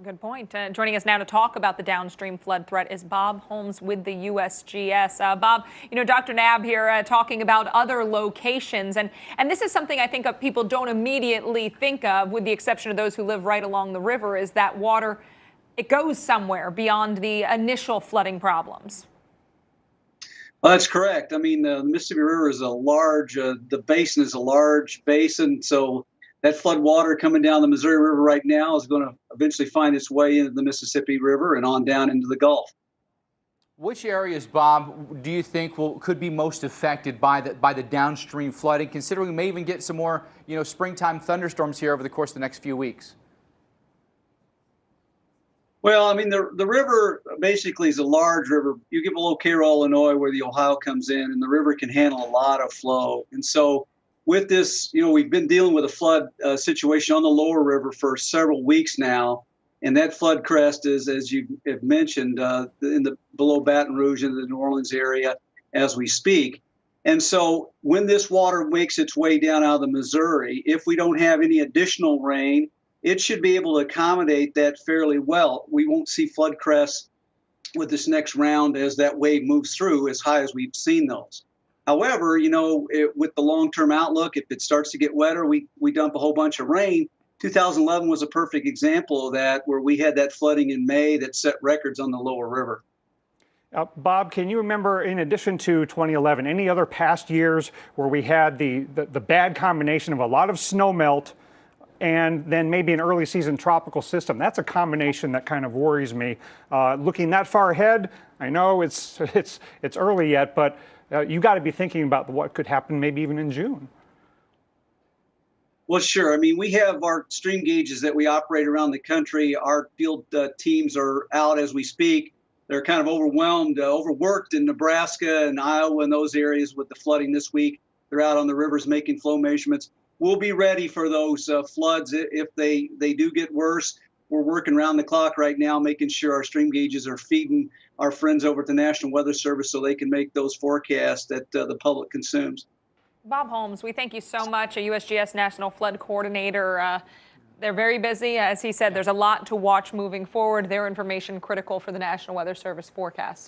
Good point. Joining us now to talk about the downstream flood threat is Bob Holmes with the USGS. Bob, Dr. Knabb here talking about other locations. And this is something I think people don't immediately think of, with the exception of those who live right along the river, is that water, it goes somewhere beyond the initial flooding problems. Well, that's correct. I mean, the Mississippi River is a large, the basin is a large basin. So that flood water coming down the Missouri River right now is going to eventually find its way into the Mississippi River and on down into the Gulf. Which areas, Bob, do you think could be most affected by the downstream flooding, considering we may even get some more, springtime thunderstorms here over the course of the next few weeks? Well, I mean, the river basically is a large river. You get below Cairo, Illinois, where the Ohio comes in, and the river can handle a lot of flow. And so with this, we've been dealing with a flood situation on the lower river for several weeks now. And that flood crest is, as you have mentioned, in the below Baton Rouge in the New Orleans area as we speak. And so when this water makes its way down out of the Missouri, if we don't have any additional rain, it should be able to accommodate that fairly well. We won't see flood crests with this next round as that wave moves through as high as we've seen those. However, with the long-term outlook, if it starts to get wetter, we dump a whole bunch of rain. 2011 was a perfect example of that, where we had that flooding in May that set records on the lower river. Bob, can you remember, in addition to 2011, any other past years where we had the bad combination of a lot of snow melt and then maybe an early season tropical system? That's a combination that kind of worries me. Looking that far ahead, I know it's early yet, but you got to be thinking about what could happen maybe even in June. Well, sure. I mean, we have our stream gauges that we operate around the country. Our field teams are out as we speak. They're kind of overworked in Nebraska and Iowa and those areas with the flooding this week. They're out on the rivers making flow measurements. We'll be ready for those floods if they do get worse. We're working around the clock right now, making sure our stream gauges are feeding our friends over at the National Weather Service so they can make those forecasts that the public consumes. Bob Holmes, we thank you so much, a USGS National Flood Coordinator. They're very busy. As he said, there's a lot to watch moving forward. Their information critical for the National Weather Service forecast.